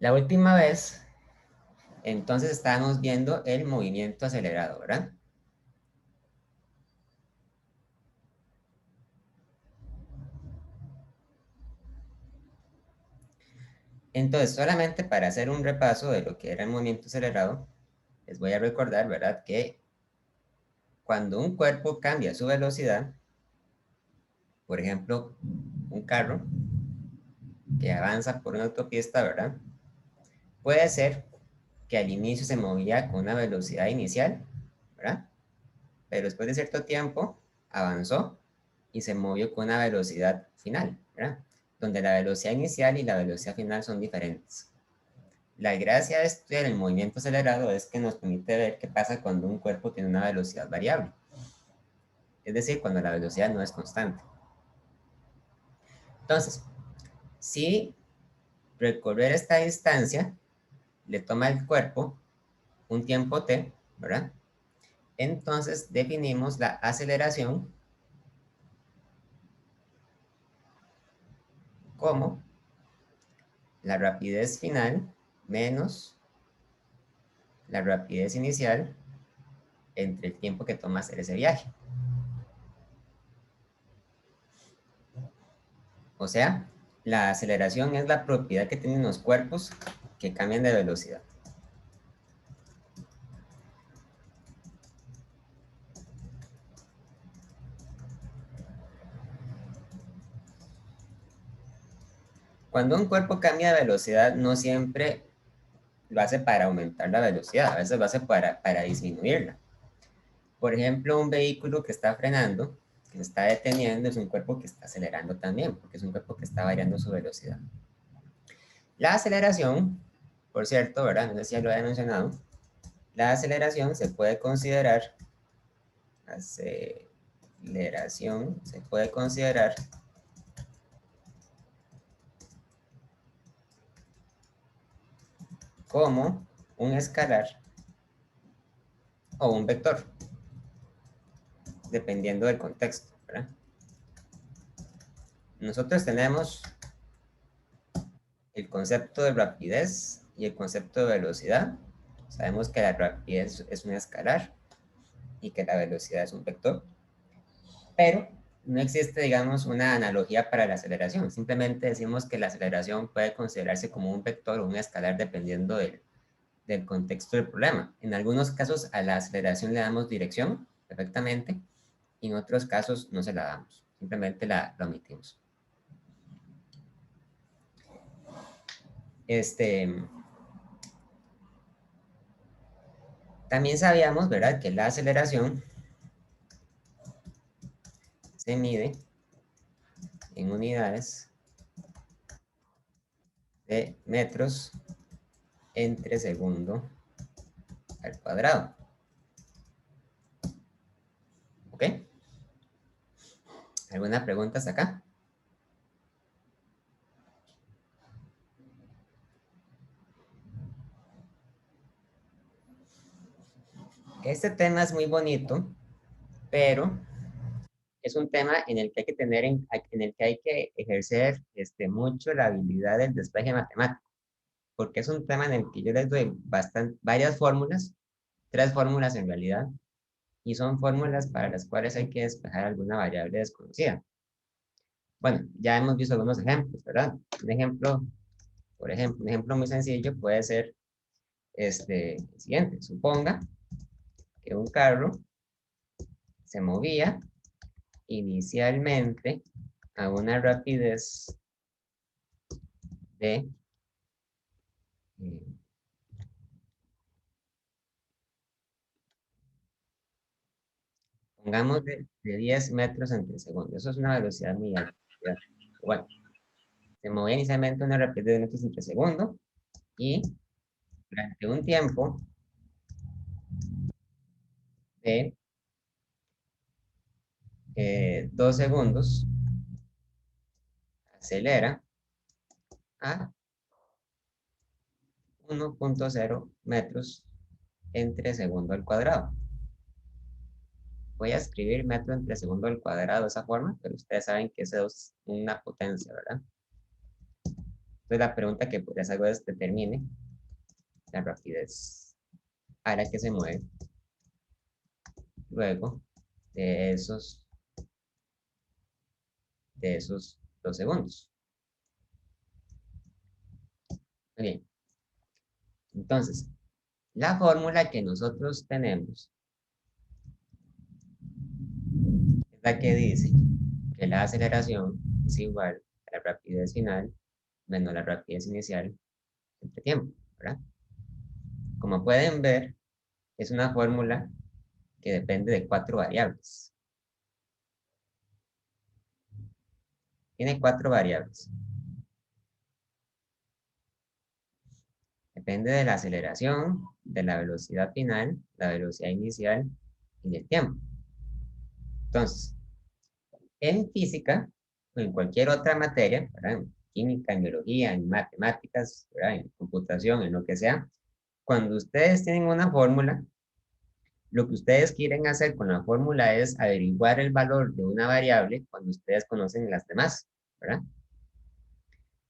La última vez, entonces estábamos viendo el movimiento acelerado, ¿verdad? Entonces, solamente para hacer un repaso de lo que era el movimiento acelerado, les voy a recordar, ¿verdad? Que cuando un cuerpo cambia su velocidad, por ejemplo, un carro que avanza por una autopista, ¿verdad? Puede ser que al inicio se movía con una velocidad inicial, ¿verdad? Pero después de cierto tiempo avanzó y se movió con una velocidad final, ¿verdad? Donde la velocidad inicial y la velocidad final son diferentes. La gracia de estudiar el movimiento acelerado es que nos permite ver qué pasa cuando un cuerpo tiene una velocidad variable, es decir, cuando la velocidad no es constante. Entonces, si recorrer esta distancia le toma al cuerpo un tiempo t, ¿verdad? Entonces definimos la aceleración como la rapidez final menos la rapidez inicial entre el tiempo que toma hacer ese viaje. O sea, la aceleración es la propiedad que tienen los cuerpos que cambian de velocidad. Cuando un cuerpo cambia de velocidad, no siempre lo hace para aumentar la velocidad, a veces lo hace para disminuirla. Por ejemplo, un vehículo que está frenando, que se está deteniendo, es un cuerpo que está acelerando también, porque es un cuerpo que está variando su velocidad. La aceleración, por cierto, ¿verdad? No sé si ya lo había mencionado, la aceleración se puede considerar, como un escalar o un vector, dependiendo del contexto, ¿verdad? Nosotros tenemos el concepto de rapidez y el concepto de velocidad. Sabemos que la rapidez es un escalar y que la velocidad es un vector, pero no existe, digamos, una analogía para la aceleración. Simplemente decimos que la aceleración puede considerarse como un vector o un escalar dependiendo del contexto del problema. En algunos casos a la aceleración le damos dirección perfectamente y en otros casos no se la damos, simplemente la omitimos. También sabíamos, ¿verdad?, que la aceleración se mide en unidades de metros entre segundo al cuadrado. ¿Ok? ¿Alguna pregunta hasta acá? Este tema es muy bonito, pero es un tema en el que hay que en el que hay que ejercer mucho la habilidad del despeje matemático, porque es un tema en el que yo les doy varias fórmulas, 3 fórmulas en realidad, y son fórmulas para las cuales hay que despejar alguna variable desconocida. Bueno, ya hemos visto algunos ejemplos, ¿verdad? Un ejemplo muy sencillo puede ser el siguiente. Suponga que un carro se movía inicialmente a una rapidez de, eh, pongamos de 10 metros entre segundo. Eso es una velocidad muy alta. Bueno, se movía inicialmente a una rapidez de metros entre segundo y durante un tiempo de 2 segundos acelera a 1.0 metros entre segundo al cuadrado. Voy a escribir metro entre segundo al cuadrado de esa forma, pero ustedes saben que eso es una potencia, ¿verdad? Entonces la pregunta que les hago es determine la rapidez a la que se mueve luego de esos 2 segundos. Muy bien. Entonces, la fórmula que nosotros tenemos es la que dice que la aceleración es igual a la rapidez final menos la rapidez inicial entre tiempo, ¿verdad? Como pueden ver, es una fórmula que depende de 4 variables. Tiene 4 variables. Depende de la aceleración, de la velocidad final, la velocidad inicial y del tiempo. Entonces, en física o en cualquier otra materia, ¿verdad? En química, en biología, en matemáticas, ¿verdad? En computación, en lo que sea, cuando ustedes tienen una fórmula, lo que ustedes quieren hacer con la fórmula es averiguar el valor de una variable cuando ustedes conocen las demás, ¿verdad?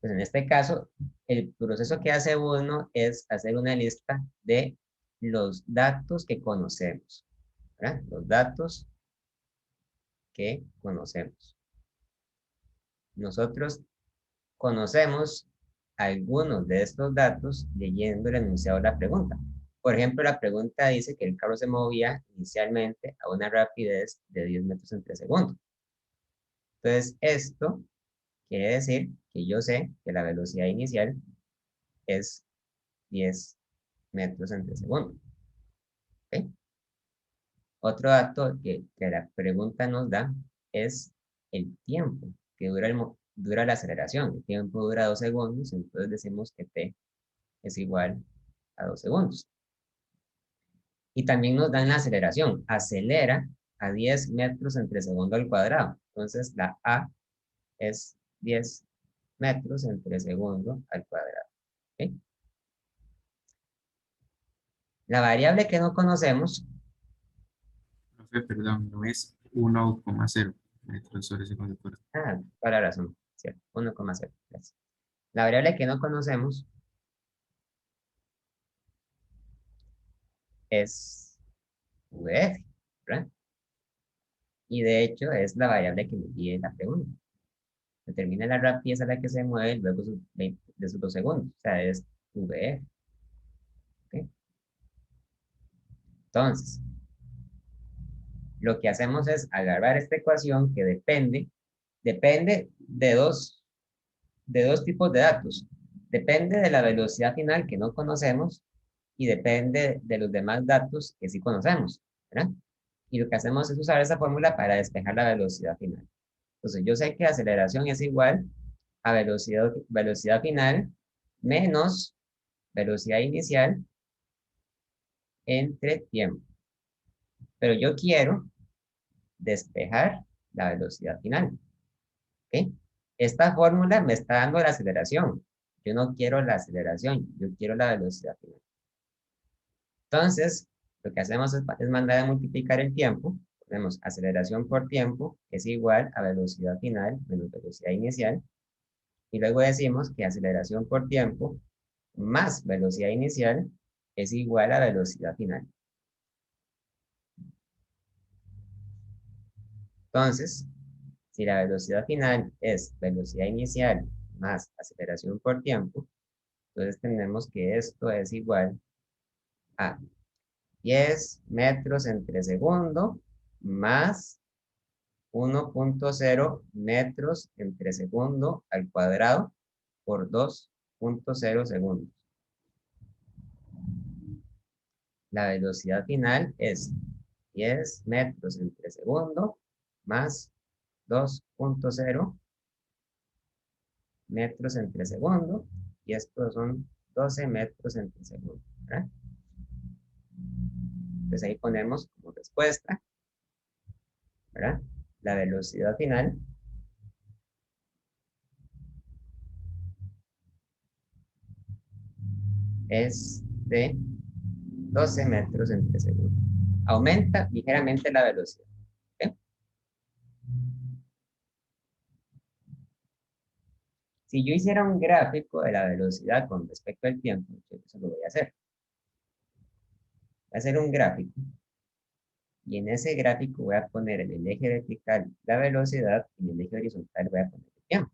Pues en este caso, el proceso que hace uno es hacer una lista de los datos que conocemos, ¿verdad? Los datos que conocemos. Nosotros conocemos algunos de estos datos leyendo el enunciado de la pregunta. Por ejemplo, la pregunta dice que el carro se movía inicialmente a una rapidez de 10 metros entre segundo. Entonces, esto quiere decir que yo sé que la velocidad inicial es 10 metros entre segundo. ¿Okay? Otro dato que la pregunta nos da es el tiempo que dura la aceleración. El tiempo dura 2 segundos, entonces decimos que t es igual a 2 segundos. Y también nos dan la aceleración. Acelera a 10 metros entre segundo al cuadrado. Entonces la a es 10 metros entre segundo al cuadrado. ¿Okay? La variable que no conocemos, Profe, perdón, no es 1,0 metros sobre segundo por toda la razón, ¿cierto? 1,0. La variable que no conocemos es VF, ¿verdad? Y de hecho es la variable que me pide la pregunta. Determina la rapidez a la que se mueve luego de esos 2 segundos. O sea, es VF. ¿Okay? Entonces, lo que hacemos es agarrar esta ecuación que depende de dos tipos de datos. Depende de la velocidad final que no conocemos y depende de los demás datos que sí conocemos, ¿verdad? Y lo que hacemos es usar esa fórmula para despejar la velocidad final. Entonces, yo sé que aceleración es igual a velocidad final menos velocidad inicial entre tiempo. Pero yo quiero despejar la velocidad final. ¿Ok? Esta fórmula me está dando la aceleración. Yo no quiero la aceleración, yo quiero la velocidad final. Entonces, lo que hacemos es mandar a multiplicar el tiempo. Tenemos aceleración por tiempo es igual a velocidad final menos velocidad inicial. Y luego decimos que aceleración por tiempo más velocidad inicial es igual a velocidad final. Entonces, si la velocidad final es velocidad inicial más aceleración por tiempo, entonces tenemos que esto es igual a 10 metros entre segundo más 1,0 metros entre segundo al cuadrado por 2,0 segundos. La velocidad final es 10 metros entre segundo más 2,0 metros entre segundo, y estos son 12 metros entre segundo, ¿verdad? Entonces ahí ponemos como respuesta, ¿verdad? La velocidad final es de 12 metros entre segundo. Aumenta ligeramente la velocidad. ¿Okay? Si yo hiciera un gráfico de la velocidad con respecto al tiempo, yo eso lo voy a hacer. Voy a hacer un gráfico y en ese gráfico voy a poner en el eje vertical la velocidad y en el eje horizontal voy a poner el tiempo.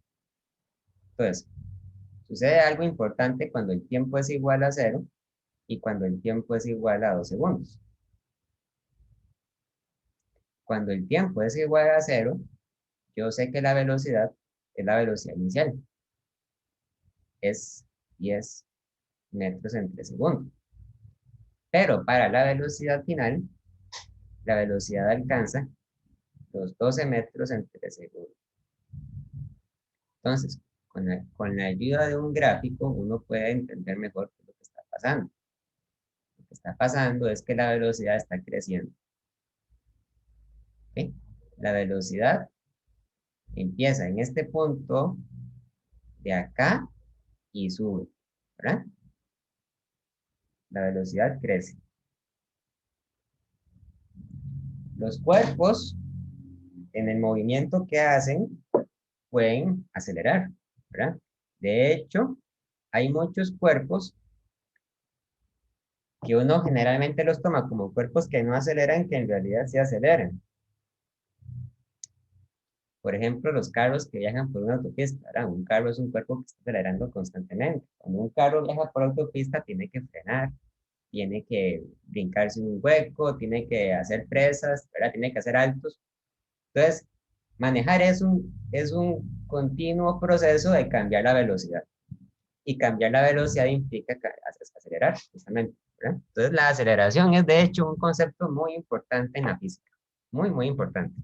Entonces, sucede algo importante cuando el tiempo es igual a 0 y cuando el tiempo es igual a 2 segundos. Cuando el tiempo es igual a 0, yo sé que la velocidad es la velocidad inicial. Es 10 metros entre segundo. Pero para la velocidad final, la velocidad alcanza los 12 metros entre segundo. Entonces, con la ayuda de un gráfico, uno puede entender mejor qué es lo que está pasando. Lo que está pasando es que la velocidad está creciendo. ¿Ok? La velocidad empieza en este punto de acá y sube, ¿verdad? La velocidad crece. Los cuerpos, en el movimiento que hacen, pueden acelerar, ¿verdad? De hecho, hay muchos cuerpos que uno generalmente los toma como cuerpos que no aceleran, que en realidad sí aceleran. Por ejemplo, los carros que viajan por una autopista, ¿verdad? Un carro es un cuerpo que está acelerando constantemente. Cuando un carro viaja por autopista, tiene que frenar, tiene que brincarse un hueco, tiene que hacer presas, ¿verdad? Tiene que hacer altos. Entonces, manejar es un continuo proceso de cambiar la velocidad. Y cambiar la velocidad implica acelerar, justamente, ¿verdad? Entonces, la aceleración es, de hecho, un concepto muy importante en la física. Muy, muy importante.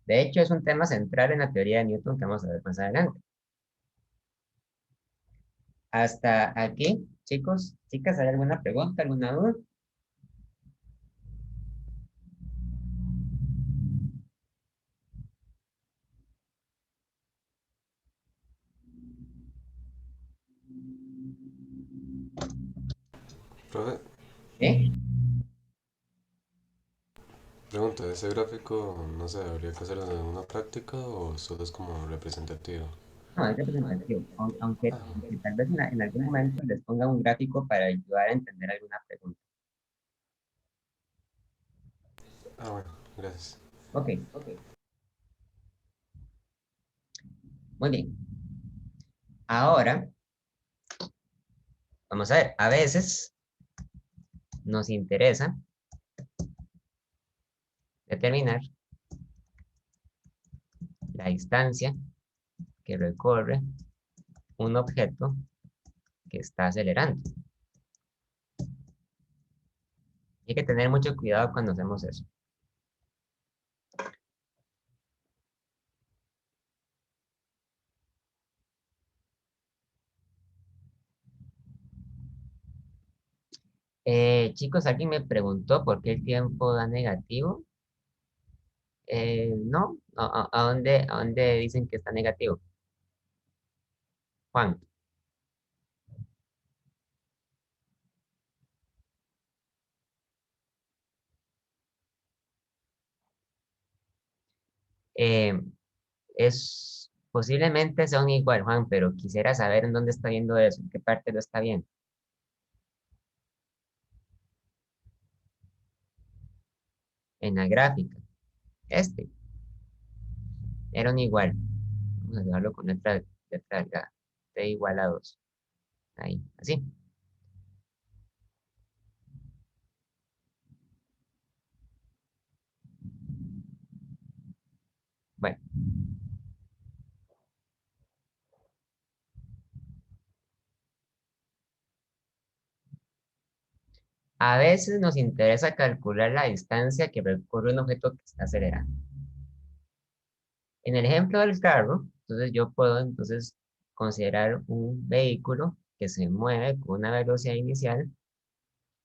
De hecho, es un tema central en la teoría de Newton que vamos a ver más adelante. Hasta aquí, chicos, chicas, ¿hay alguna pregunta, alguna duda? Profe, ¿Sí? pregunta, ¿ese gráfico no se debería que hacer en una práctica o solo es como representativo? No, es representativo, aunque tal vez en algún momento les ponga un gráfico para ayudar a entender alguna pregunta. Bueno, gracias. Ok, muy bien. Ahora, vamos a ver, a veces nos interesa determinar la distancia que recorre un objeto que está acelerando. Hay que tener mucho cuidado cuando hacemos eso. Chicos, alguien me preguntó por qué el tiempo da negativo. No, ¿a dónde dicen que está negativo? Juan, eh, posiblemente son igual, Juan, pero quisiera saber en dónde está viendo eso, en qué parte lo está viendo. En la gráfica. Este, era un igual. Vamos a llevarlo con letra delgada. T igual a 2. Ahí, así. Bueno, a veces nos interesa calcular la distancia que recorre un objeto que está acelerando. En el ejemplo del carro, entonces yo puedo entonces considerar un vehículo que se mueve con una velocidad inicial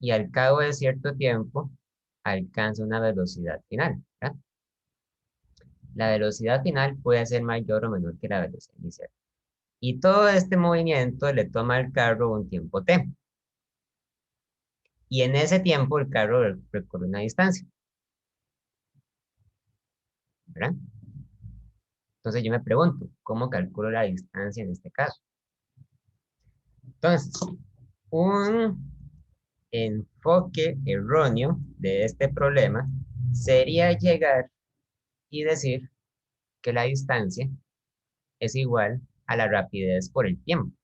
y al cabo de cierto tiempo alcanza una velocidad final, ¿verdad? La velocidad final puede ser mayor o menor que la velocidad inicial. Y todo este movimiento le toma al carro un tiempo t. Y en ese tiempo el carro recorre una distancia, ¿verdad? Entonces yo me pregunto, ¿cómo calculo la distancia en este caso? Entonces, un enfoque erróneo de este problema sería llegar y decir que la distancia es igual a la rapidez por el tiempo.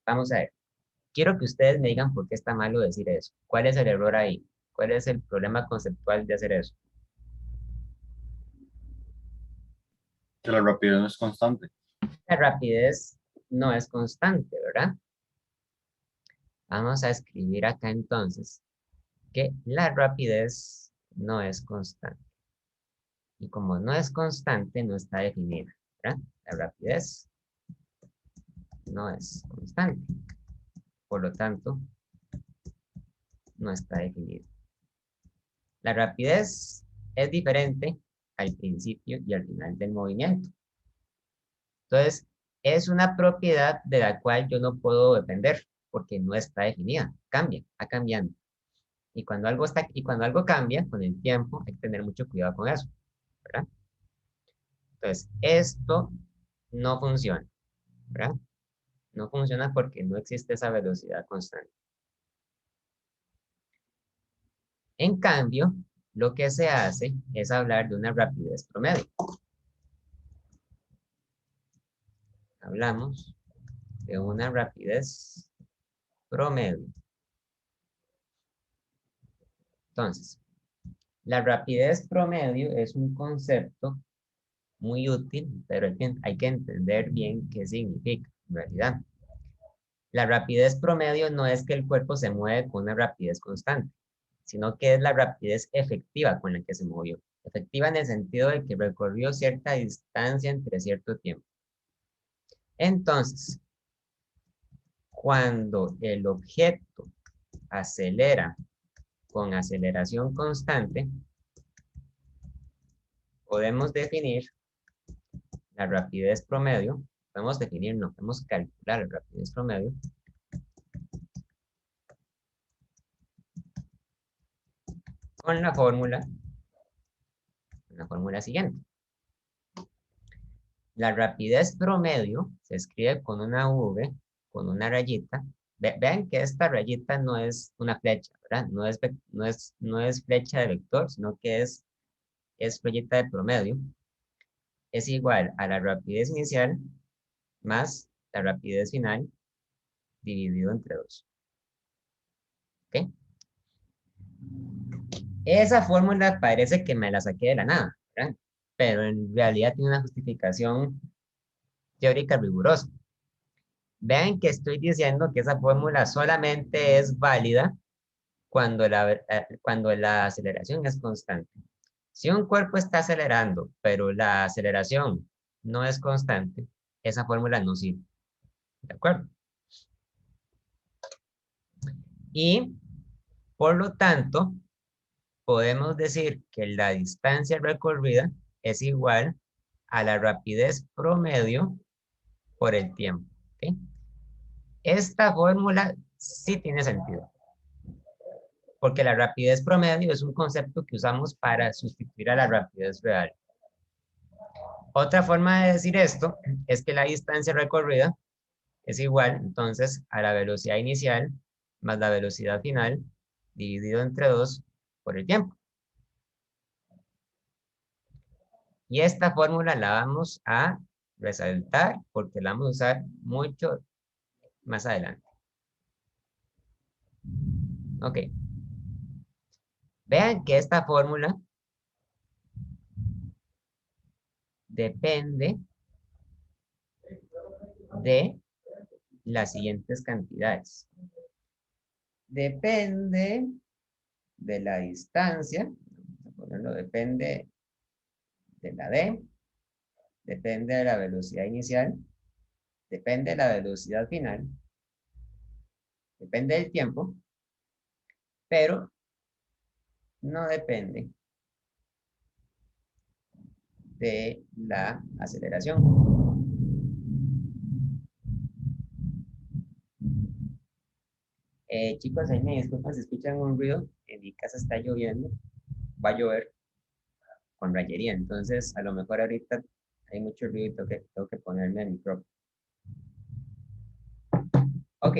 Vamos a ver. Quiero que ustedes me digan por qué está malo decir eso. ¿Cuál es el error ahí? ¿Cuál es el problema conceptual de hacer eso? Que la rapidez no es constante. La rapidez no es constante, ¿verdad? Vamos a escribir acá entonces que la rapidez no es constante. Y como no es constante, no está definida, ¿verdad? La rapidez no es constante. Por lo tanto, no está definida. La rapidez es diferente al principio y al final del movimiento. Entonces, es una propiedad de la cual yo no puedo depender porque no está definida. Cambia, va cambiando. Y cuando algo cambia con el tiempo, hay que tener mucho cuidado con eso, ¿verdad? Entonces, esto no funciona, ¿verdad? No funciona porque no existe esa velocidad constante. En cambio, lo que se hace es hablar de una rapidez promedio. Hablamos de una rapidez promedio. Entonces, la rapidez promedio es un concepto muy útil, pero hay que entender bien qué significa en realidad. La rapidez promedio no es que el cuerpo se mueve con una rapidez constante, sino que es la rapidez efectiva con la que se movió. Efectiva en el sentido de que recorrió cierta distancia entre cierto tiempo. Entonces, cuando el objeto acelera con aceleración constante, podemos definir la rapidez promedio. Podemos definir, no, podemos calcular la rapidez promedio con la fórmula siguiente. La rapidez promedio se escribe con una V, con una rayita. Vean que esta rayita no es una flecha, ¿verdad? No es flecha de vector, sino que es flechita de promedio. Es igual a la rapidez inicial más la rapidez final dividido entre 2. ¿Ok? Esa fórmula parece que me la saqué de la nada, ¿verdad? Pero en realidad tiene una justificación teórica rigurosa. Vean que estoy diciendo que esa fórmula solamente es válida cuando la aceleración es constante. Si un cuerpo está acelerando, pero la aceleración no es constante, esa fórmula no sirve. ¿De acuerdo? Y, por lo tanto, podemos decir que la distancia recorrida es igual a la rapidez promedio por el tiempo. ¿Okay? Esta fórmula sí tiene sentido, porque la rapidez promedio es un concepto que usamos para sustituir a la rapidez real. Otra forma de decir esto es que la distancia recorrida es igual, entonces, a la velocidad inicial más la velocidad final dividido entre 2 por el tiempo. Y esta fórmula la vamos a resaltar porque la vamos a usar mucho más adelante. Ok. Vean que esta fórmula depende de las siguientes cantidades. Depende de la distancia, vamos a ponerlo, depende de la D, depende de la velocidad inicial, depende de la velocidad final, depende del tiempo, pero no depende de la aceleración. Chicos, ahí me disculpan si escuchan un ruido. En mi casa está lloviendo. Va a llover con rayería. Entonces, a lo mejor ahorita Hay mucho ruido y tengo que ponerme el micrófono. Ok,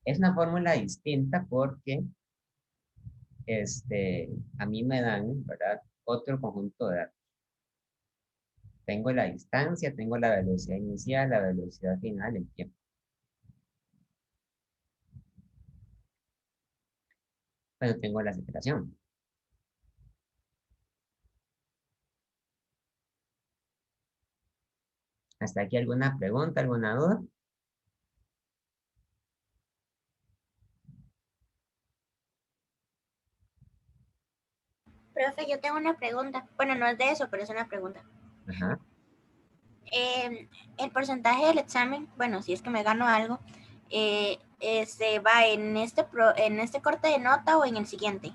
es una fórmula distinta porque a mí me dan, ¿verdad? Otro conjunto de datos. Tengo la distancia, tengo la velocidad inicial, la velocidad final, el tiempo. Pero tengo la aceleración. ¿Hasta aquí alguna pregunta, alguna duda? Profe, yo tengo una pregunta. Bueno, no es de eso, pero es una pregunta. Ajá. El porcentaje del examen, bueno, si es que me gano algo, ¿se va en este corte de nota o en el siguiente?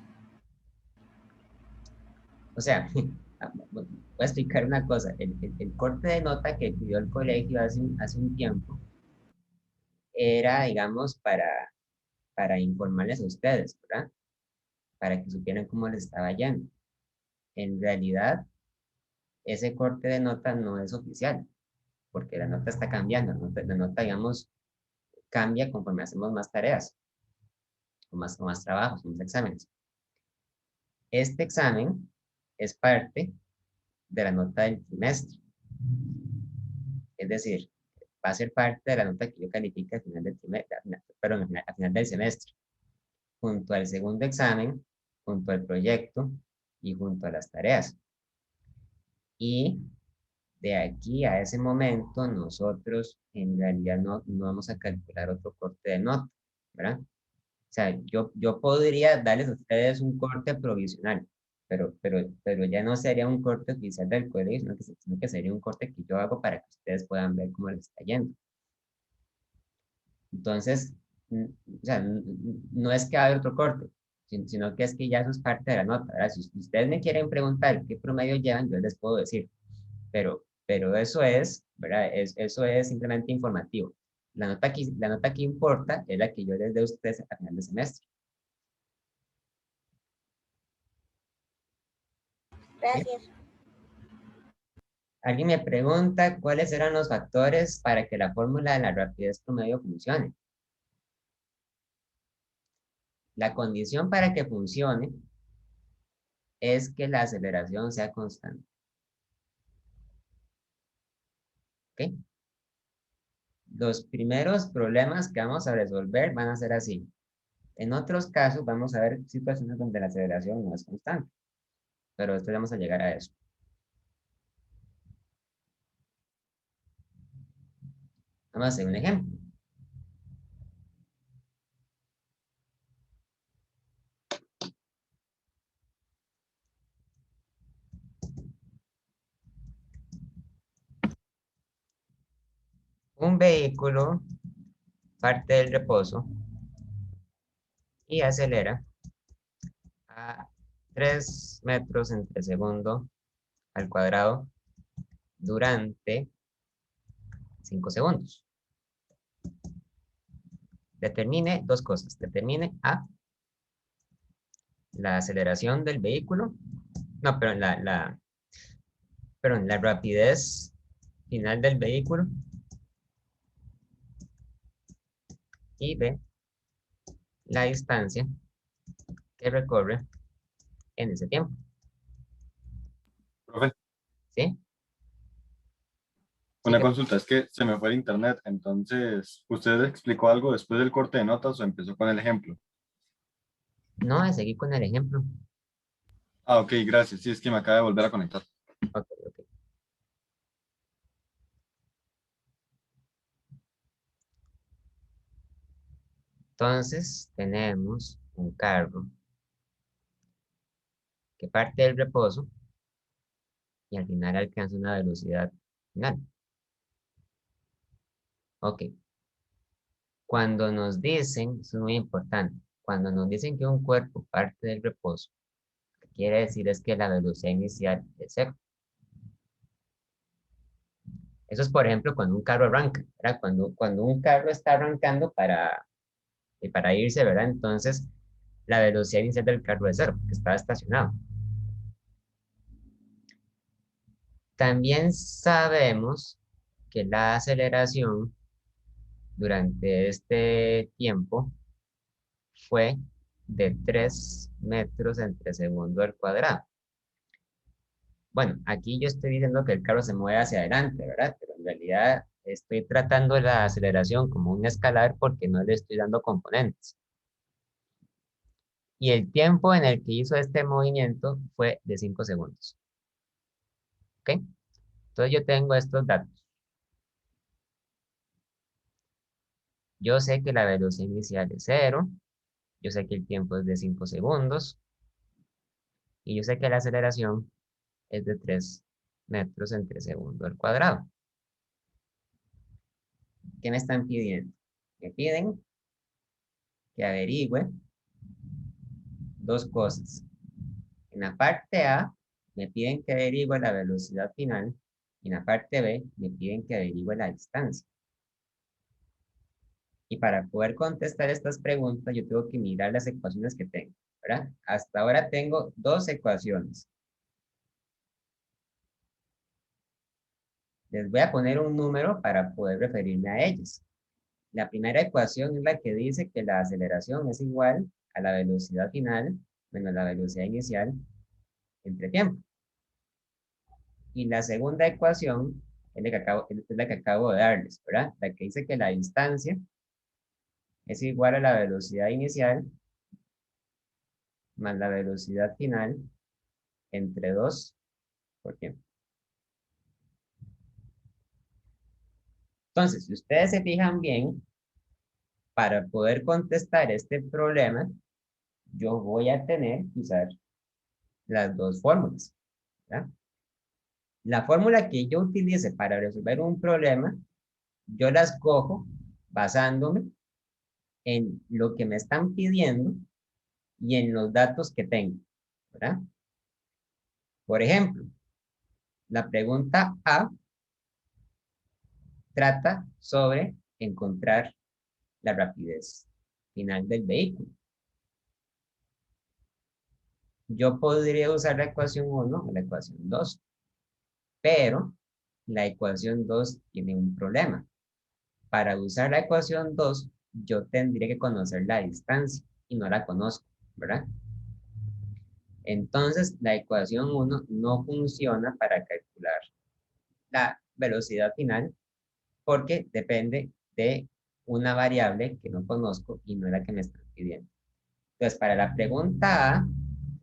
O sea, voy a explicar una cosa. El corte de nota que pidió el colegio hace un tiempo era, digamos, para informarles a ustedes, ¿verdad? Para que supieran cómo les estaba yendo. En realidad, ese corte de nota no es oficial, porque la nota está cambiando. La nota, digamos, cambia conforme hacemos más tareas, o más trabajos, o más exámenes. Este examen es parte de la nota del trimestre. Es decir, va a ser parte de la nota que yo califique al final del trimestre, perdón, al final del semestre, junto al segundo examen, junto al proyecto y junto a las tareas. Y de aquí a ese momento, nosotros en realidad no vamos a calcular otro corte de nota, ¿verdad? O sea, yo podría darles a ustedes un corte provisional, pero ya no sería un corte oficial del colegio, sino que sería un corte que yo hago para que ustedes puedan ver cómo les está yendo. Entonces, o sea, no es que haya otro corte, sino que es que ya eso es parte de la nota, ¿verdad? Si ustedes me quieren preguntar qué promedio llevan, yo les puedo decir, pero eso es, ¿verdad? Eso es simplemente informativo. La nota que importa es la que yo les dé a ustedes a final de semestre. ¿Sí? Gracias. Alguien me pregunta cuáles eran los factores para que la fórmula de la rapidez promedio funcione. La condición para que funcione es que la aceleración sea constante. ¿Ok? Los primeros problemas que vamos a resolver van a ser así. En otros casos vamos a ver situaciones donde la aceleración no es constante, pero después vamos a llegar a eso. Vamos a hacer un ejemplo. Un vehículo parte del reposo y acelera a 3 metros entre segundo al cuadrado durante 5 segundos. Determine dos cosas. Determine A, la aceleración del vehículo. No, pero la rapidez final del vehículo. Y B, la distancia que recorre en ese tiempo. Profe, ¿Sí? una consulta, es que se me fue el internet, entonces, ¿usted explicó algo después del corte de notas o empezó con el ejemplo? No, seguir con el ejemplo. Ah, ok, gracias. Sí, es que me acaba de volver a conectar. Ok, ok. Entonces, tenemos un carro que parte del reposo y al final alcanza una velocidad final. Ok. Cuando nos dicen, eso es muy importante, cuando nos dicen que un cuerpo parte del reposo, lo que quiere decir es que la velocidad inicial es cero. Eso es, por ejemplo, cuando un carro arranca, ¿verdad? Cuando un carro está arrancando para irse, ¿verdad? Entonces, la velocidad inicial del carro es cero, porque está estacionado. También sabemos que la aceleración durante este tiempo fue de 3 metros entre segundo al cuadrado. Bueno, aquí yo estoy diciendo que el carro se mueve hacia adelante, ¿verdad? Pero en realidad estoy tratando la aceleración como un escalar porque no le estoy dando componentes. Y el tiempo en el que hizo este movimiento fue de 5 segundos. ¿Ok? Entonces yo tengo estos datos. Yo sé que la velocidad inicial es 0. Yo sé que el tiempo es de 5 segundos. Y yo sé que la aceleración es de 3 metros entre segundo al cuadrado. ¿Qué me están pidiendo? Me piden que averigüe dos cosas. En la parte A me piden que averigüe la velocidad final y en la parte B me piden que averigüe la distancia. Y para poder contestar estas preguntas yo tengo que mirar las ecuaciones que tengo, ¿verdad? Hasta ahora tengo dos ecuaciones. Les voy a poner un número para poder referirme a ellas. La primera ecuación es la que dice que la aceleración es igual a la velocidad final menos la velocidad inicial entre tiempo. Y la segunda ecuación es la que acabo de darles, ¿verdad? La que dice que la distancia es igual a la velocidad inicial más la velocidad final entre 2 por tiempo. Entonces, si ustedes se fijan bien, para poder contestar este problema, yo voy a tener que usar las dos fórmulas, ¿verdad? La fórmula que yo utilice para resolver un problema, yo las cojo basándome en lo que me están pidiendo y en los datos que tengo, ¿verdad? Por ejemplo, la pregunta A trata sobre encontrar la rapidez final del vehículo. Yo podría usar la ecuación 1 o la ecuación 2, pero la ecuación 2 tiene un problema. Para usar la ecuación 2, yo tendría que conocer la distancia y no la conozco, ¿verdad? Entonces, la ecuación 1 no funciona para calcular la velocidad final porque depende de una variable que no conozco y no es la que me están pidiendo. Entonces, para la pregunta A,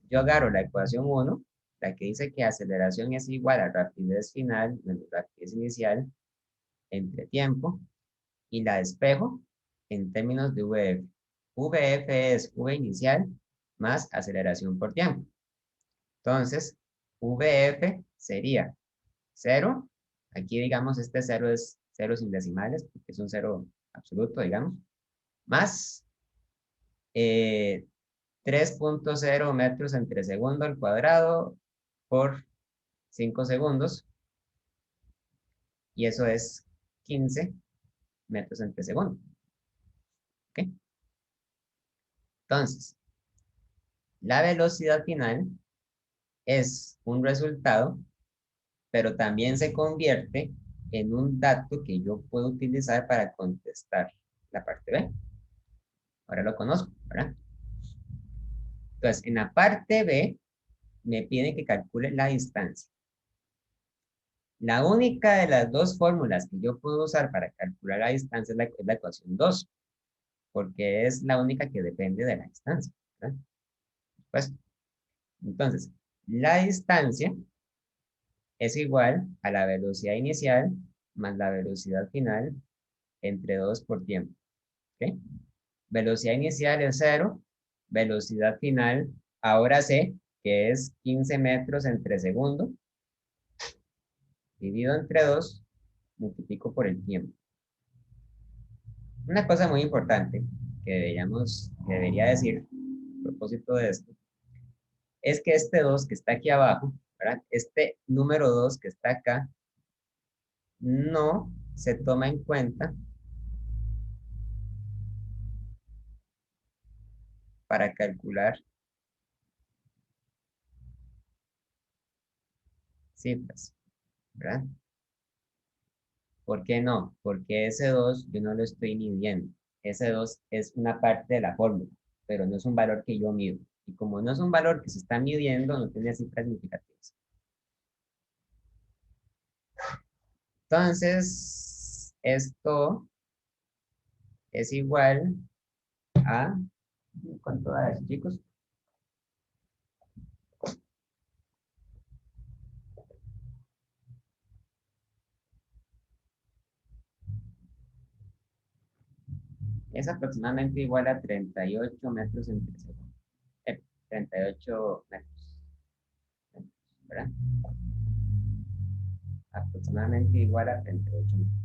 yo agarro la ecuación 1, la que dice que aceleración es igual a rapidez final menos rapidez inicial entre tiempo, y la despejo en términos de VF. VF es V inicial más aceleración por tiempo. Entonces, VF sería 0. Aquí, digamos, este 0 es 0 sin decimales, porque es un 0 absoluto, digamos. Más 3.0 metros entre segundo al cuadrado por 5 segundos. Y eso es 15 metros entre segundo. ¿Ok? Entonces, la velocidad final es un resultado, pero también se convierte en un dato que yo puedo utilizar para contestar la parte B. Ahora lo conozco, ¿verdad? Entonces, en la parte B, me piden que calcule la distancia. La única de las dos fórmulas que yo puedo usar para calcular la distancia es la ecuación 2, porque es la única que depende de la distancia, ¿verdad? Pues, entonces, la distancia es igual a la velocidad inicial más la velocidad final entre 2 por tiempo. ¿Ok? Velocidad inicial es 0, velocidad final, ahora sé que es 15 metros entre segundo, dividido entre 2, multiplico por el tiempo. Una cosa muy importante que debería decir a propósito de esto, es que este 2 que está aquí abajo, ¿verdad? Este número 2 que está acá, no se toma en cuenta para calcular cifras. ¿verdad? ¿Por qué no? Porque ese 2 yo no lo estoy midiendo. Ese 2 es una parte de la fórmula, pero no es un valor que yo mido. Y como no es un valor que se está midiendo, no tiene cifras significativas. Entonces, esto es igual a, ¿cuánto da eso, chicos? Es aproximadamente igual a 38 metros entre segundo. 38 metros, ¿verdad? Aproximadamente igual a 38 metros.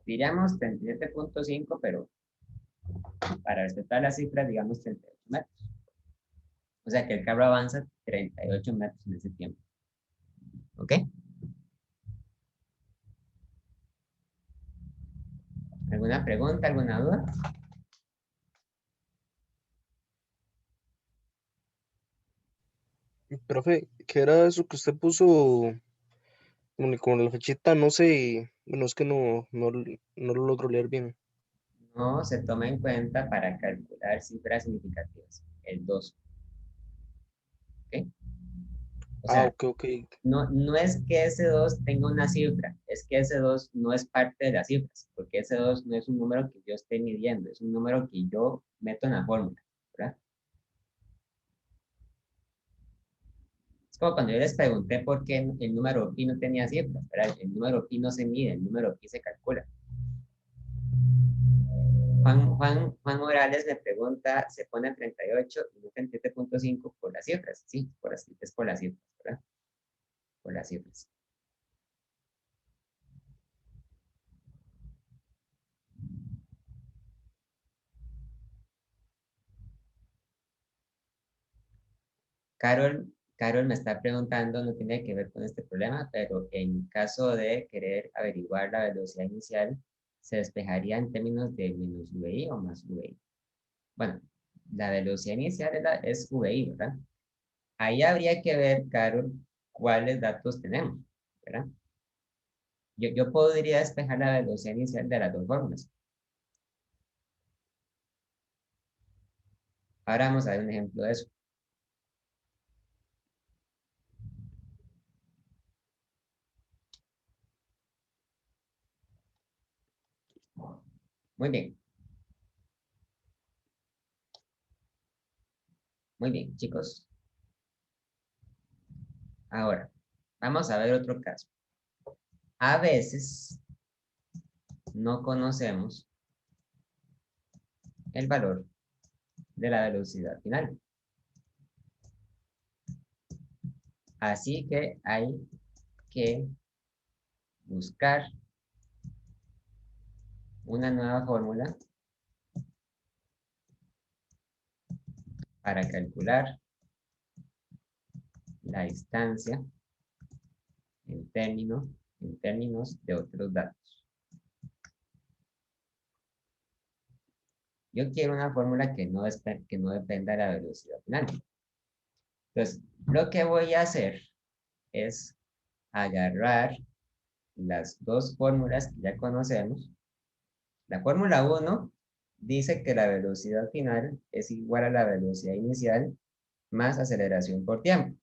Diríamos 37.5, pero para respetar las cifras, digamos 38 metros. O sea que el carro avanza 38 metros en ese tiempo. ¿Ok? ¿Alguna pregunta, alguna duda? Profe, ¿qué era eso que usted puso con la fechita? No sé, bueno, es que no lo logro leer bien. No se toma en cuenta para calcular cifras significativas. El 2. ¿Ok? O Ah, sea, ok, ok. no es que ese 2 tenga una cifra, es que ese 2 no es parte de las cifras, porque ese 2 no es un número que yo esté midiendo, es un número que yo meto en la fórmula, ¿verdad? Es como cuando yo les pregunté por qué el número pi no tenía cifras, ¿verdad? El número pi no se mide, el número pi se calcula. Juan Morales me pregunta, ¿se pone 38 y no 37.5 por las cifras? Sí, es por las cifras, ¿verdad? Por las cifras. Carol me está preguntando, no tiene que ver con este problema, pero en caso de querer averiguar la velocidad inicial, se despejaría en términos de menos VI o más VI. Bueno, la velocidad inicial es VI, ¿verdad? Ahí habría que ver, Carol, cuáles datos tenemos, ¿verdad? Yo podría despejar la velocidad inicial de las dos fórmulas. Ahora vamos a ver un ejemplo de eso. Muy bien. Muy bien, chicos. Ahora, vamos a ver otro caso. A veces no conocemos el valor de la velocidad final. Así que hay que buscar una nueva fórmula para calcular la distancia en términos de otros datos. Yo quiero una fórmula que no dependa de la velocidad final. Entonces, lo que voy a hacer es agarrar las dos fórmulas que ya conocemos. La fórmula 1 dice que la velocidad final es igual a la velocidad inicial más aceleración por tiempo.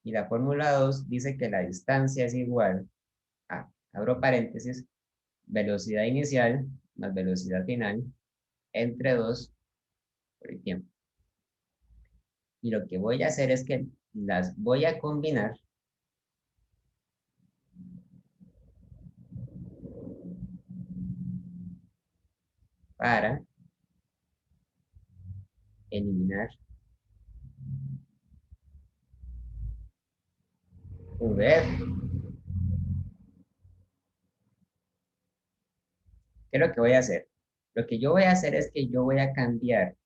Y la fórmula 2 dice que la distancia es igual a, abro paréntesis, velocidad inicial más velocidad final entre 2 por el tiempo. Y lo que voy a hacer es que las voy a combinar para eliminar VF. ¿Qué es lo que voy a hacer? Lo que yo voy a hacer es que yo voy a cambiar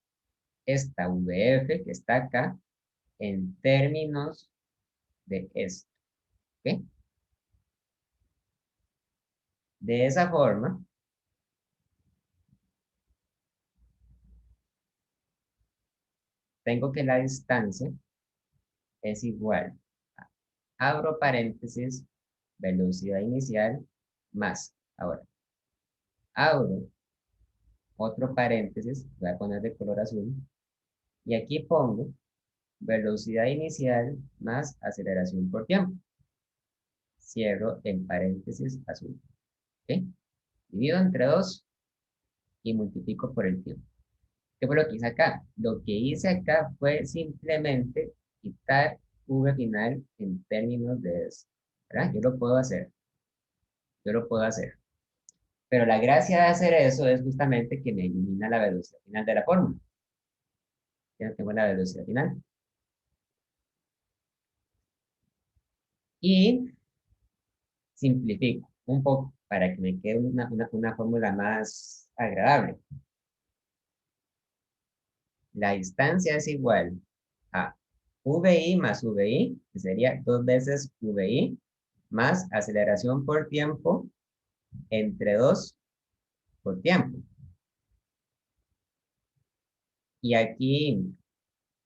esta VF que está acá en términos de esto. ¿Ok? De esa forma, tengo que la distancia es igual a, abro paréntesis, velocidad inicial más, ahora, abro otro paréntesis, voy a poner de color azul, y aquí pongo velocidad inicial más aceleración por tiempo. Cierro el paréntesis azul. ¿Ok? Divido entre 2 y multiplico por el tiempo. ¿Qué fue lo que hice acá? Lo que hice acá fue simplemente quitar v final en términos de eso. ¿Verdad? Yo lo puedo hacer. Yo lo puedo hacer. Pero la gracia de hacer eso es justamente que me elimina la velocidad final de la fórmula. Ya tengo la velocidad final. Y simplifico un poco para que me quede una fórmula más agradable. La distancia es igual a VI más VI, que sería 2 veces VI, más aceleración por tiempo entre 2 por tiempo. Y aquí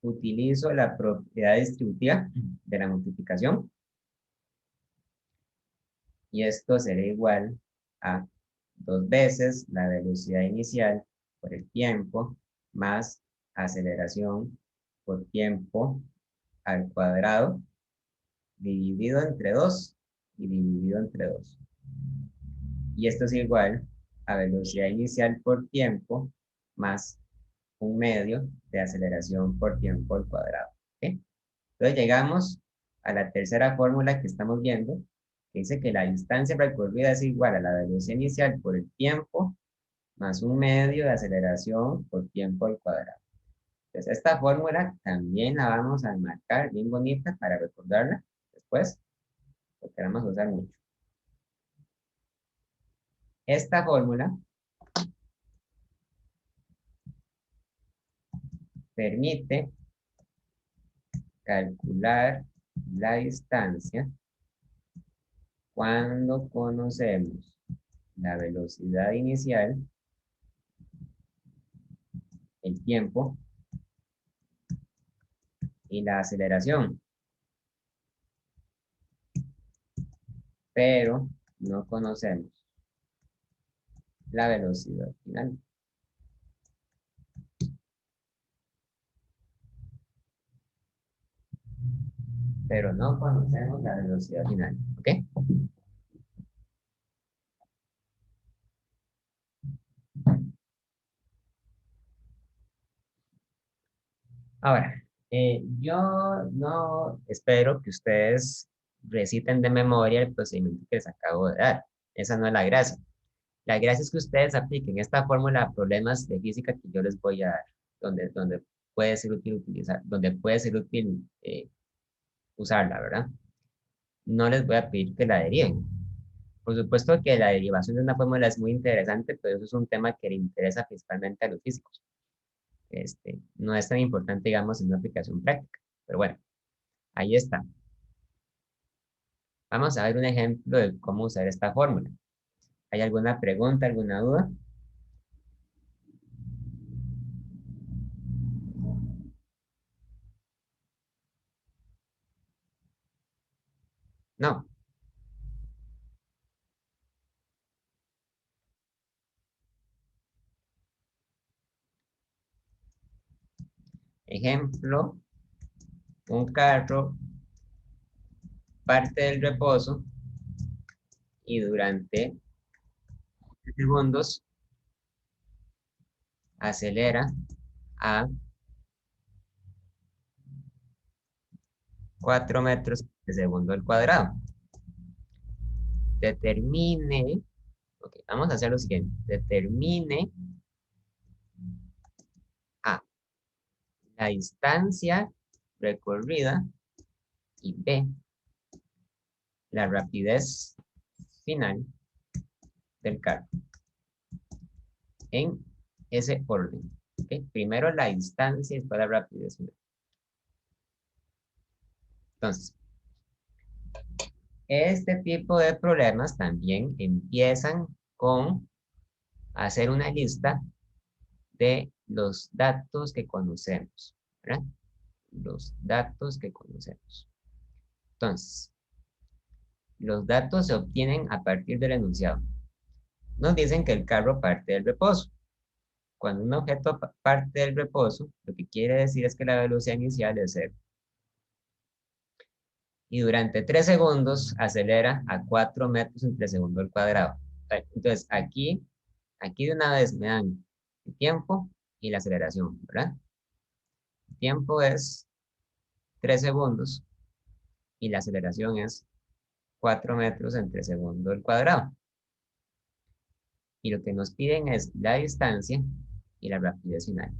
utilizo la propiedad distributiva de la multiplicación. Y esto será igual a 2 veces la velocidad inicial por el tiempo más aceleración por tiempo al cuadrado dividido entre 2 y dividido entre 2. Y esto es igual a velocidad inicial por tiempo más 1/2 de aceleración por tiempo al cuadrado. ¿Okay? Entonces llegamos a la tercera fórmula que estamos viendo, que dice que la distancia recorrida es igual a la velocidad inicial por el tiempo más 1/2 de aceleración por tiempo al cuadrado. Entonces esta fórmula también la vamos a marcar bien bonita para recordarla después, porque la vamos a usar mucho. Esta fórmula permite calcular la distancia cuando conocemos la velocidad inicial, el tiempo y la aceleración. Pero no conocemos la velocidad final. Pero no conocemos la velocidad final. ¿Ok? Ahora, yo no espero que ustedes reciten de memoria el procedimiento que les acabo de dar. Esa no es la gracia. La gracia es que ustedes apliquen esta fórmula a problemas de física que yo les voy a dar, donde puede ser útil utilizar, donde puede ser útil usarla, ¿verdad? No les voy a pedir que la deriven. Por supuesto que la derivación de una fórmula es muy interesante, pero eso es un tema que le interesa principalmente a los físicos. No es tan importante, digamos, en una aplicación práctica. Pero bueno, ahí está. Vamos a ver un ejemplo de cómo usar esta fórmula. ¿Hay alguna pregunta, alguna duda? No. Ejemplo, un carro parte del reposo y durante segundos acelera a 4 metros de segundo al cuadrado. Determine, okay, vamos a hacer lo siguiente, determine A, la distancia recorrida y B, la rapidez final del carro. En ese orden. ¿Okay? Primero la distancia y después la rapidez final. Entonces, este tipo de problemas también empiezan con hacer una lista de los datos que conocemos, ¿verdad? los datos que conocemos. Entonces, los datos se obtienen a partir del enunciado. Nos dicen que el carro parte del reposo. Cuando un objeto parte del reposo, lo que quiere decir es que la velocidad inicial es 0. Y durante 3 segundos acelera a 4 metros entre segundo al cuadrado. Entonces, aquí de una vez me dan el tiempo y la aceleración, ¿verdad? El tiempo es 3 segundos y la aceleración es 4 metros entre segundo al cuadrado. Y lo que nos piden es la distancia y la rapidez final.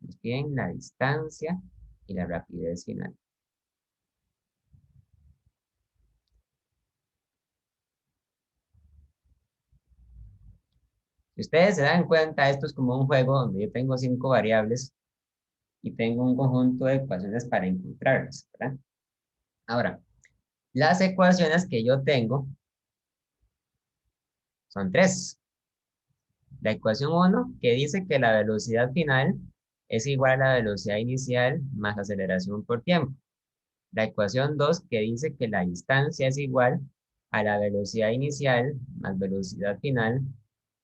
Nos piden la distancia y la rapidez final. Si ustedes se dan cuenta, esto es como un juego donde yo tengo 5 variables y tengo un conjunto de ecuaciones para encontrarlas, ¿verdad? Ahora, las ecuaciones que yo tengo son 3. La ecuación 1, que dice que la velocidad final es igual a la velocidad inicial más aceleración por tiempo. La ecuación 2, que dice que la distancia es igual a la velocidad inicial más velocidad final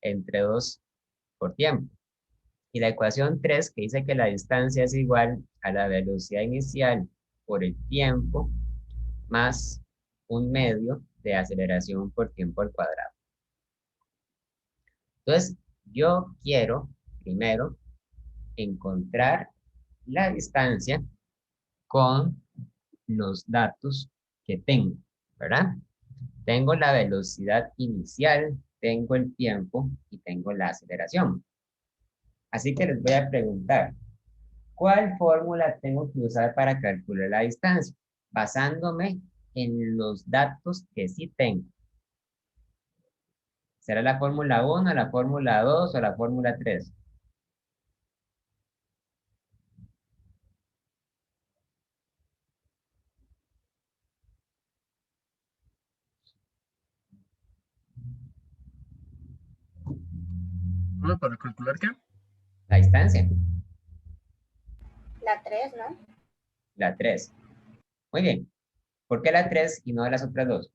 entre 2 por tiempo. Y la ecuación 3, que dice que la distancia es igual a la velocidad inicial por el tiempo más un medio de aceleración por tiempo al cuadrado. Entonces, yo quiero primero encontrar la distancia con los datos que tengo, ¿verdad? Tengo la velocidad inicial, tengo el tiempo y tengo la aceleración. Así que les voy a preguntar, ¿cuál fórmula tengo que usar para calcular la distancia? Basándome en los datos que sí tengo. ¿Será la fórmula 1, la fórmula 2 o la fórmula 3? ¿Para calcular qué? La distancia, La 3, ¿no? la 3. Muy bien. ¿Por qué la 3 y no las otras dos?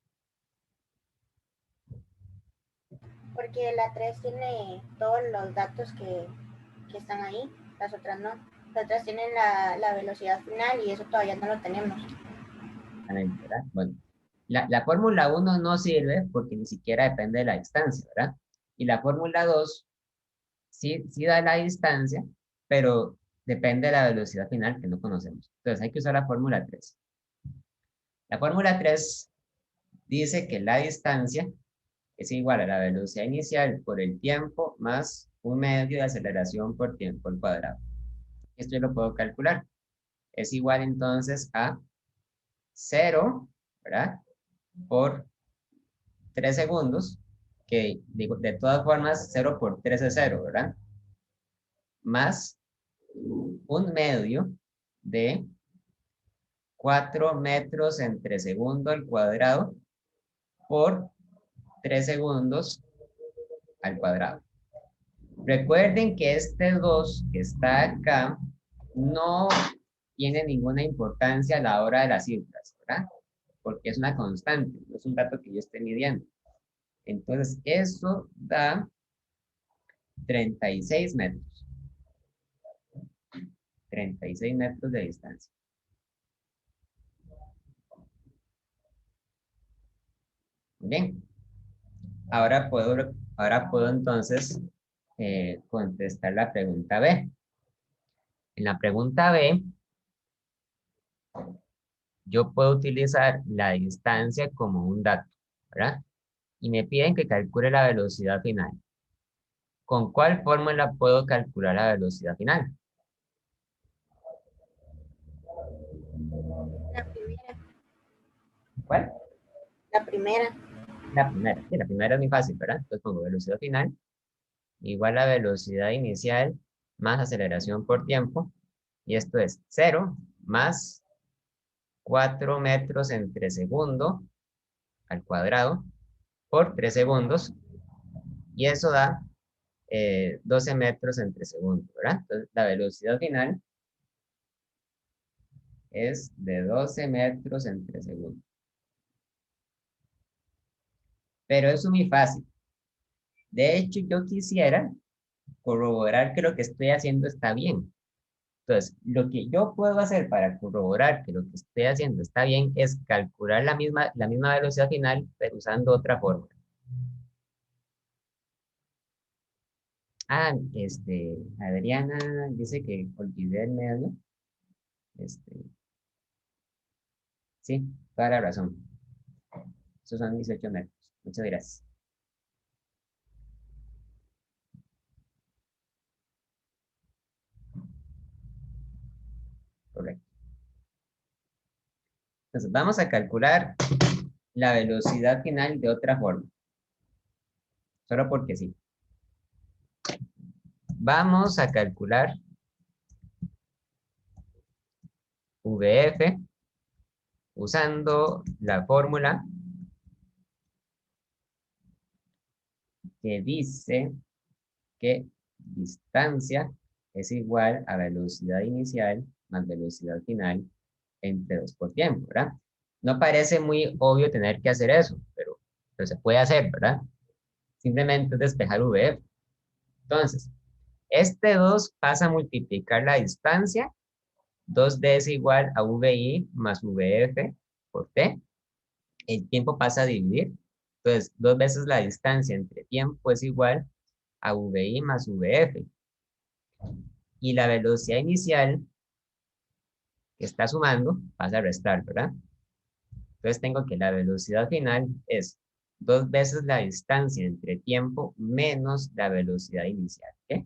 Porque la 3 tiene todos los datos que están ahí, las otras no. Las otras tienen la velocidad final y eso todavía no lo tenemos. ¿Verdad? Bueno, la fórmula 1 no sirve porque ni siquiera depende de la distancia, ¿verdad? Y la fórmula 2 sí da la distancia, pero depende de la velocidad final que no conocemos. Entonces hay que usar la fórmula 3. La fórmula 3 dice que la distancia es igual a la velocidad inicial por el tiempo más un medio de aceleración por tiempo al cuadrado. Esto yo lo puedo calcular. Es igual entonces a 0, ¿verdad? Por 3 segundos, que digo, de todas formas 0 por 3 es 0, ¿verdad? Más un medio de 4 metros entre segundo al cuadrado por 3 segundos al cuadrado. Recuerden que este 2 que está acá no tiene ninguna importancia a la hora de las cifras, ¿verdad? Porque es una constante, no es un dato que yo esté midiendo. Entonces, eso da 36 metros. 36 metros de distancia. Bien. Ahora puedo entonces contestar la pregunta B. En la pregunta B, yo puedo utilizar la distancia como un dato, ¿verdad? Y me piden que calcule la velocidad final. ¿Con cuál fórmula puedo calcular la velocidad final? La primera. ¿Cuál? La primera. La primera. Sí, la primera es muy fácil, ¿verdad? Entonces pongo velocidad final igual a velocidad inicial más aceleración por tiempo. Y esto es 0 más 4 metros entre segundo al cuadrado por 3 segundos. Y eso da 12 metros entre segundo, ¿verdad? Entonces, la velocidad final es de 12 metros entre segundo. Pero eso es muy fácil. De hecho, yo quisiera corroborar que lo que estoy haciendo está bien. Entonces, lo que yo puedo hacer para corroborar que lo que estoy haciendo está bien es calcular la misma velocidad final, pero usando otra fórmula. Ah, Adriana dice que olvidé el medio. Sí, toda la razón. Esos son 18 metros. Muchas gracias. Correcto. Entonces, vamos a calcular la velocidad final de otra forma. Solo porque sí. Vamos a calcular VF usando la fórmula que dice que distancia es igual a velocidad inicial más velocidad final entre 2 por tiempo, ¿verdad? No parece muy obvio tener que hacer eso, pero se puede hacer, ¿verdad? Simplemente es despejar VF. Entonces, este 2 pasa a multiplicar la distancia. 2D es igual a VI más VF por T. El tiempo pasa a dividir. Entonces, 2 veces la distancia entre tiempo es igual a VI más VF. Y la velocidad inicial que está sumando pasa a restar, ¿verdad? Entonces tengo que la velocidad final es 2 veces la distancia entre tiempo menos la velocidad inicial. ¿Ok?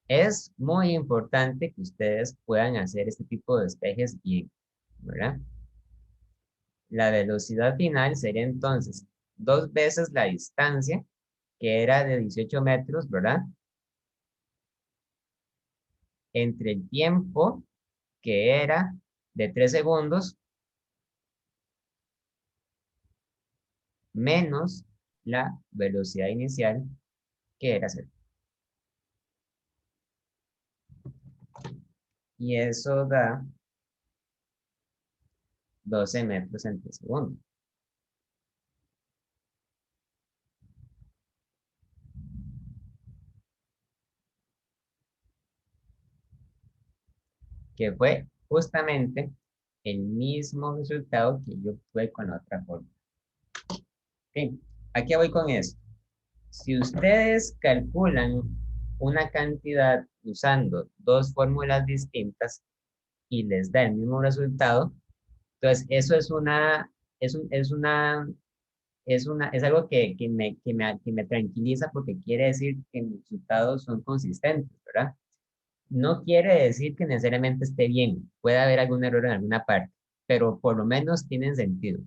Es muy importante que ustedes puedan hacer este tipo de despejes bien, ¿verdad? La velocidad final sería entonces 2 veces la distancia, que era de 18 metros, ¿verdad? Entre el tiempo, que era de 3 segundos, menos la velocidad inicial, que era 0. Y eso da 12 metros entre segundo. Que fue justamente el mismo resultado que yo obtuve con la otra fórmula. Ok, aquí voy con esto. Si ustedes calculan una cantidad usando dos fórmulas distintas y les da el mismo resultado, entonces eso es algo que me tranquiliza porque quiere decir que mis resultados son consistentes, ¿verdad? No quiere decir que necesariamente esté bien, puede haber algún error en alguna parte, pero por lo menos tienen sentido.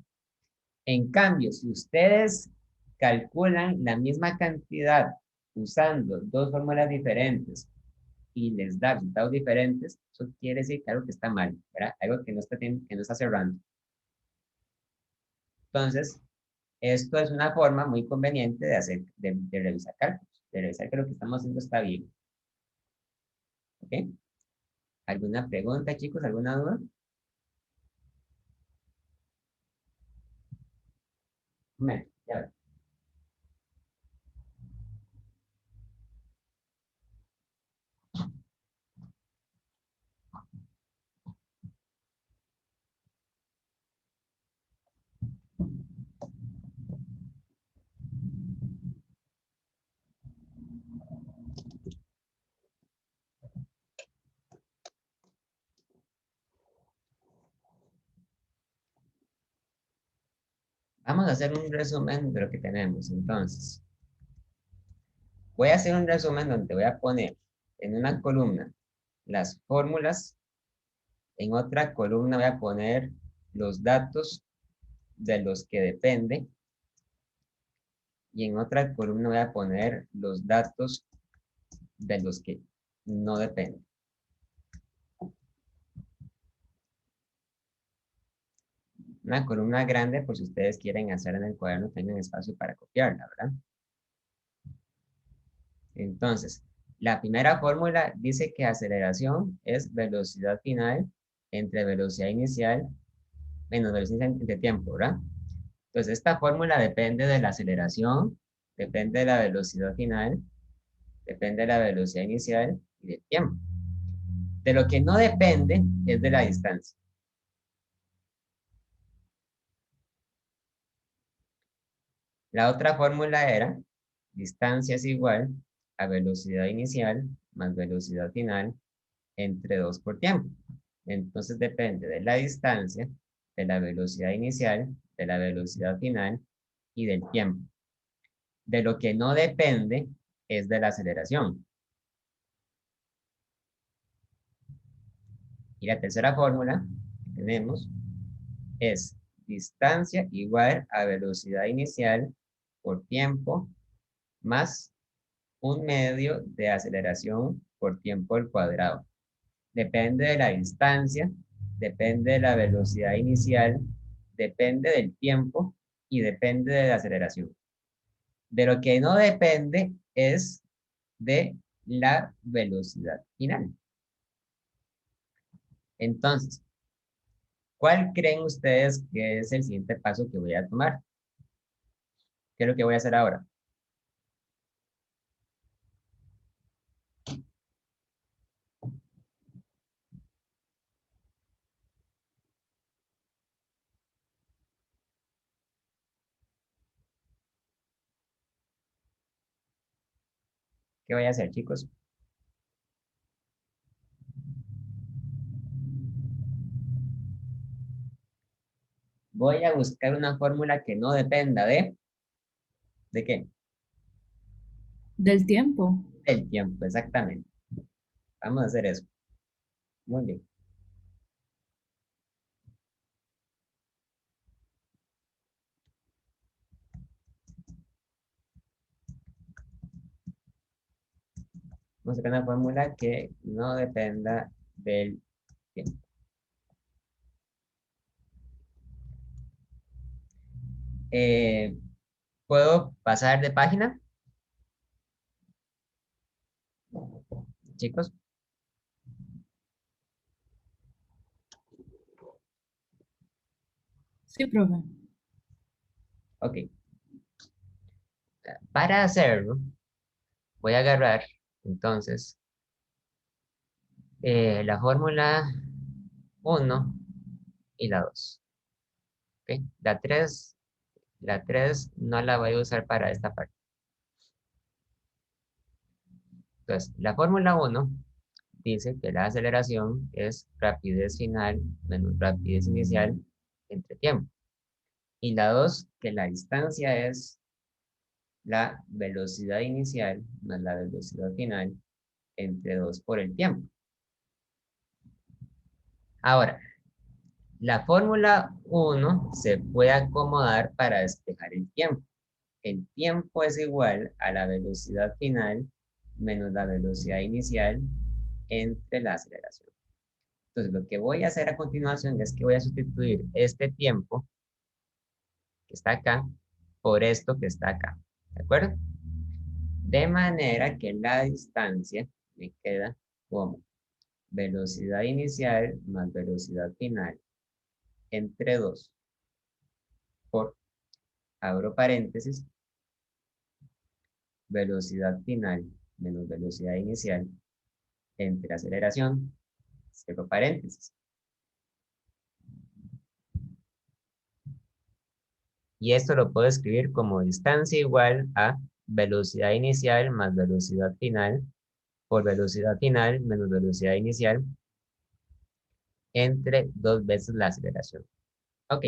En cambio, si ustedes calculan la misma cantidad usando dos fórmulas diferentes y les da resultados diferentes, eso quiere decir que algo que está mal, ¿verdad? Algo que no está cerrando. Entonces, esto es una forma muy conveniente de revisar cálculos, de revisar que lo que estamos haciendo está bien. ¿Ok? ¿Alguna pregunta, chicos? ¿Alguna duda? Ya. Vamos a hacer un resumen de lo que tenemos. Entonces, voy a hacer un resumen donde voy a poner en una columna las fórmulas, en otra columna voy a poner los datos de los que depende y en otra columna voy a poner los datos de los que no dependen. Una columna grande por si ustedes quieren hacer en el cuaderno, tengan espacio para copiarla, ¿verdad? Entonces, la primera fórmula dice que aceleración es velocidad final entre velocidad inicial menos velocidad entre tiempo, ¿verdad? Entonces, esta fórmula depende de la aceleración, depende de la velocidad final, depende de la velocidad inicial y del tiempo. De lo que no depende es de la distancia. La otra fórmula era distancia es igual a velocidad inicial más velocidad final entre 2 por tiempo. Entonces depende de la distancia, de la velocidad inicial, de la velocidad final y del tiempo. De lo que no depende es de la aceleración. Y la tercera fórmula que tenemos es distancia igual a velocidad inicial por tiempo más un medio de aceleración por tiempo al cuadrado. Depende de la distancia, depende de la velocidad inicial, depende del tiempo y depende de la aceleración. De lo que no depende es de la velocidad final. Entonces, ¿cuál creen ustedes que es el siguiente paso que voy a tomar? ¿Qué es lo que voy a hacer ahora? ¿Qué voy a hacer, chicos? Voy a buscar una fórmula que no dependa ¿de qué? Del tiempo. El tiempo, exactamente. Vamos a hacer eso. Muy bien. Vamos a sacar una fórmula que no dependa del tiempo. ¿Puedo pasar de página? Chicos. Sí, profe. Ok. Para hacerlo, voy a agarrar, entonces, la fórmula 1 y la 2. ¿Ok? La 3 no la voy a usar para esta parte. Entonces, la fórmula 1 dice que la aceleración es rapidez final menos rapidez inicial entre tiempo. Y la 2, que la distancia es la velocidad inicial más la velocidad final entre 2 por el tiempo. Ahora, la fórmula 1 se puede acomodar para despejar el tiempo. El tiempo es igual a la velocidad final menos la velocidad inicial entre la aceleración. Entonces, lo que voy a hacer a continuación es que voy a sustituir este tiempo que está acá por esto que está acá. ¿De acuerdo? De manera que la distancia me queda como velocidad inicial más velocidad final entre 2 por, abro paréntesis, velocidad final menos velocidad inicial entre aceleración, cierro paréntesis. Y esto lo puedo escribir como distancia igual a velocidad inicial más velocidad final por velocidad final menos velocidad inicial entre 2 veces la aceleración. Ok.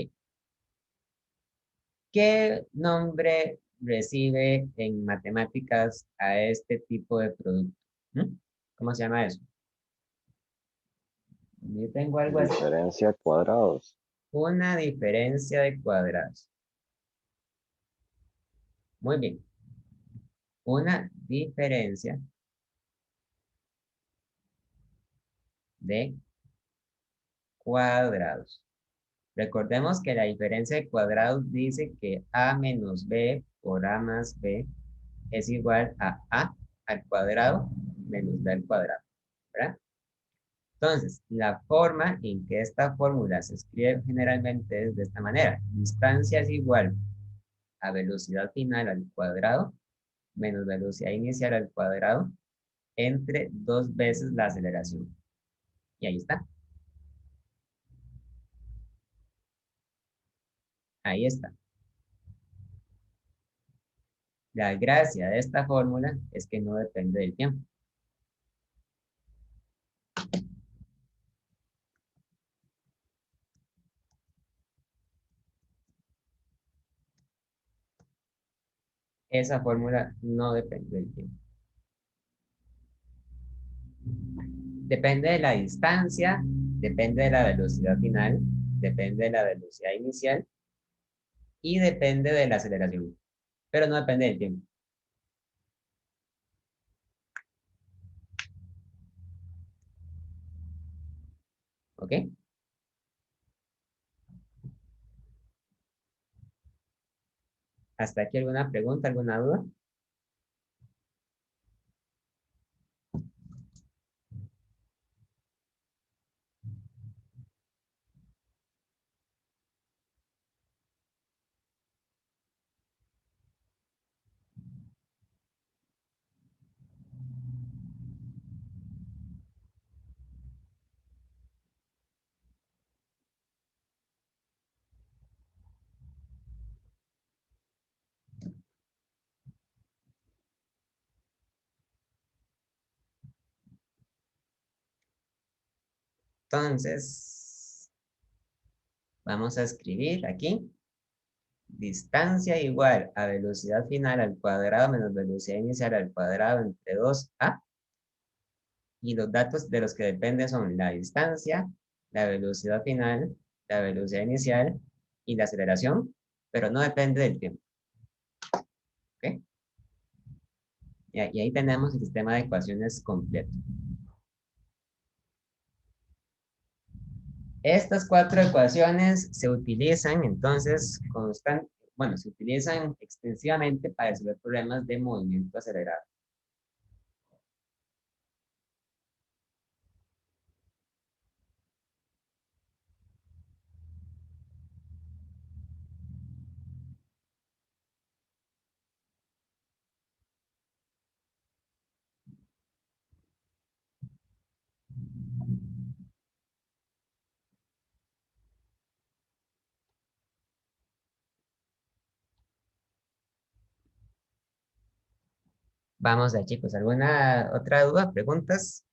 ¿Qué nombre recibe en matemáticas a este tipo de producto? ¿Cómo se llama eso? Yo tengo algo así. Diferencia cuadrados. Una diferencia de cuadrados. Muy bien. Una diferencia de cuadrados. Recordemos que la diferencia de cuadrados dice que a menos b por a más b es igual a al cuadrado menos b al cuadrado, ¿verdad? Entonces, la forma en que esta fórmula se escribe generalmente es de esta manera. Distancia es igual a velocidad final al cuadrado menos velocidad inicial al cuadrado entre 2 veces la aceleración. Y ahí está. Ahí está. La gracia de esta fórmula es que no depende del tiempo. Esa fórmula no depende del tiempo. Depende de la distancia, depende de la velocidad final, depende de la velocidad inicial y depende de la aceleración. Pero no depende del tiempo. ¿Ok? ¿Hasta aquí alguna pregunta, alguna duda? Entonces, vamos a escribir aquí. Distancia igual a velocidad final al cuadrado menos velocidad inicial al cuadrado entre 2a. Y los datos de los que depende son la distancia, la velocidad final, la velocidad inicial y la aceleración, pero no depende del tiempo. ¿Ok? Y ahí tenemos el sistema de ecuaciones completo. Estas 4 ecuaciones se utilizan entonces bueno, se utilizan extensivamente para resolver problemas de movimiento acelerado. Vamos a chicos, ¿alguna otra duda, preguntas?